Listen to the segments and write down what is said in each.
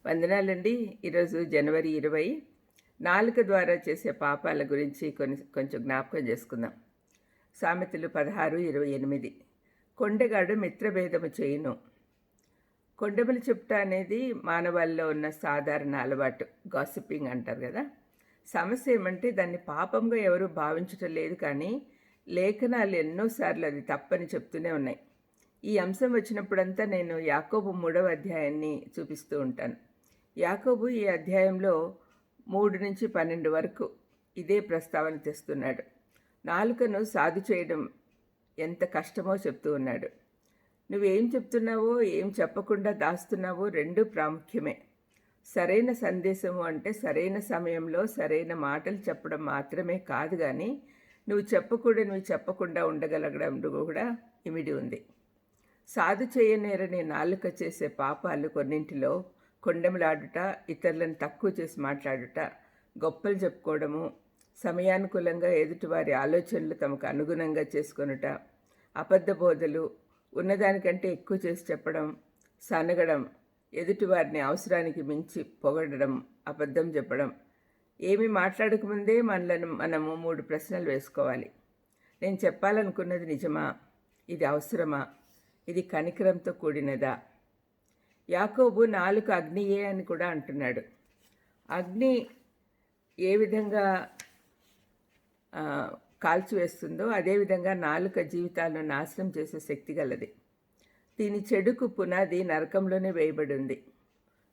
వందనాలండి. ఈరోజు జనవరి 20 నాలుక ద్వారా చేసే పాపాల గురించి కొంచెం జ్ఞాపకం చేసుకుందాం. సామెతలు 16:28 కొండెగాడు మిత్రభేదము చేయును. కొండెములు చెప్పుట అనేది మానవాళిలో ఉన్న సాధారణ అలవాటు, గాసిపింగ్ అంటారు కదా. సమస్య ఏమంటే దాన్ని పాపంగా ఎవరు భావించటం లేదు, కానీ లేఖనాలు ఎన్నోసార్లు అది తప్పని చెప్తూనే ఉన్నాయి. ఈ అంశం వచ్చినప్పుడంతా నేను యాకోబు 3వ అధ్యాయాన్ని చూపిస్తూ ఉంటాను. యాకోబు ఈ అధ్యాయంలో 3-12 వరకు ఇదే ప్రస్తావన తెస్తున్నాడు. నాలుకను సాధు చేయడం ఎంత కష్టమో చెప్తూ ఉన్నాడు. నువ్వేం చెప్తున్నావో ఏం చెప్పకుండా దాస్తున్నావో రెండూ ప్రాముఖ్యమే. సరైన సందేశము అంటే సరైన సమయంలో సరైన మాటలు చెప్పడం మాత్రమే కాదు, కానీ నువ్వు చెప్పకుండా ఉండగలగడం కూడా ఇమిడి ఉంది. సాధు చేయనేరని నాలుక చేసే పాపాలు కొన్నింటిలో కొండెములాడుట, ఇతరులను తక్కువ చేసి మాట్లాడుట, గొప్పలు చెప్పుకోవడము, సమయానుకూలంగా ఎదుటివారి ఆలోచనలు తమకు అనుగుణంగా చేసుకొనుట, అబద్ధ బోధలు, ఉన్నదానికంటే ఎక్కువ చేసి చెప్పడం, సనగడం, ఎదుటివారిని అవసరానికి మించి పొగడడం, అబద్ధం చెప్పడం. ఏమీ మాట్లాడకముందే మనము 3 ప్రశ్నలు వేసుకోవాలి. నేను చెప్పాలనుకున్నది నిజమా? ఇది అవసరమా? ఇది కనికరంతో కూడినదా? యాకోబు నాలుక అగ్నియే అని కూడా అంటున్నాడు. అగ్ని ఏ విధంగా కాల్చివేస్తుందో అదేవిధంగా నాలుక జీవితాలను నాశనం చేసే శక్తి గలది. దీని చెడుకు పునాది నరకంలోనే వేయబడి ఉంది.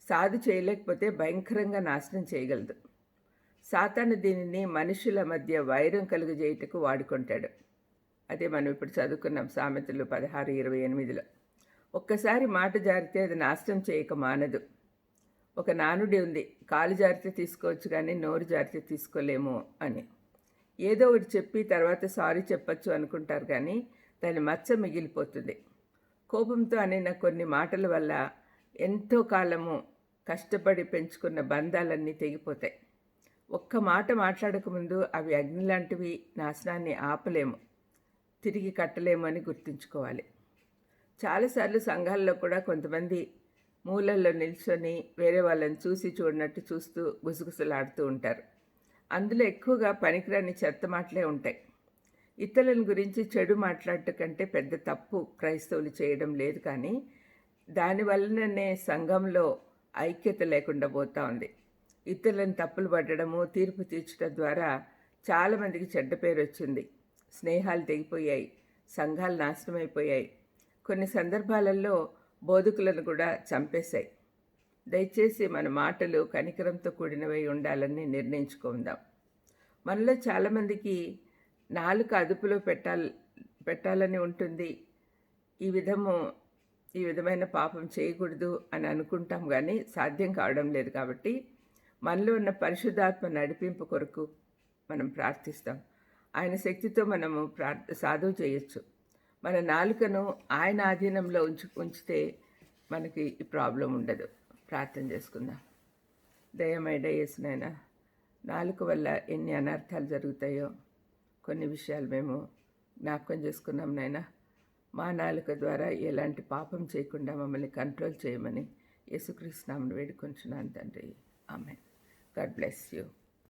సాధు చేయలేకపోతే భయంకరంగా నాశనం చేయగలదు. సాతాను దీనిని మనుషుల మధ్య వైరం కలుగజేయుటకు వాడుకుంటాడు. అదే మనం ఇప్పుడు చదువుకున్నాం సామెతలు 16:28. ఒక్కసారి మాట జారితే అది నాశనం చేయక మానదు. ఒక నానుడి ఉంది, కాలు జారితే తీసుకోవచ్చు కానీ నోరు జారితే తీసుకోలేము అని. ఏదో ఒకటి చెప్పి తర్వాత సారీ చెప్పచ్చు అనుకుంటారు, కానీ దాని మచ్చ మిగిలిపోతుంది. కోపంతో అనిన కొన్ని మాటల వల్ల ఎంతో కాలము కష్టపడి పెంచుకున్న బంధాలన్నీ తెగిపోతాయి. ఒక్క మాట మాట్లాడకముందు అవి అగ్ని లాంటివి, నాశనాన్ని ఆపలేము, తిరిగి కట్టలేము అని గుర్తుంచుకోవాలి. చాలాసార్లు సంఘాల్లో కూడా కొంతమంది మూలల్లో నిల్చొని వేరే వాళ్ళని చూడనట్టు చూస్తూ గుసగుసలాడుతూ ఉంటారు. అందులో ఎక్కువగా పనికిరాని చెత్త మాటలే ఉంటాయి. ఇతరుల గురించి చెడు మాట్లాడటం కంటే పెద్ద తప్పు క్రైస్తవులు చేయడం లేదు, కానీ దానివల్లనే సంఘంలో ఐక్యత లేకుండా పోతూ ఉంది. ఇతరులను తప్పులు పట్టడము, తీర్పు తీర్చడం ద్వారా చాలామందికి చెడ్డ పేరు వచ్చింది. స్నేహాలు తెగిపోయాయి, సంఘాలు నాశనమైపోయాయి. కొన్ని సందర్భాలలో బోధకులను కూడా చంపేశాయి. దయచేసి మన మాటలు కనికరంతో కూడినవై ఉండాలని నిర్ణయించుకుందాం. మనలో చాలామందికి నాలుక అదుపులో పెట్టాలని ఉంటుంది. ఈ విధమైన పాపం చేయకూడదు అని అనుకుంటాం, కానీ సాధ్యం కావడం లేదు. కాబట్టి మనలో ఉన్న పరిశుద్ధాత్మ నడిపింపు కొరకు మనం ప్రార్థిస్తాం. ఆయన శక్తితో మనము సాధువు చేయొచ్చు. మన నాలుకను ఆయన ఆధీనంలో ఉంచితే మనకి ఈ ప్రాబ్లం ఉండదు. ప్రార్థన చేసుకుందాం. దయమై యేసునాయనా, నాలుక వల్ల ఎన్ని అనర్థాలు జరుగుతాయో కొన్ని విషయాలు మేము జ్ఞాపకం చేసుకున్నాం నాయనా. మా నాలుక ద్వారా ఎలాంటి పాపం చేయకుండా మమ్మల్ని కంట్రోల్ చేయమని యేసుక్రీస్తు నామమున వేడుకొంచున్నాను తండ్రి. ఆమేన్. God bless you.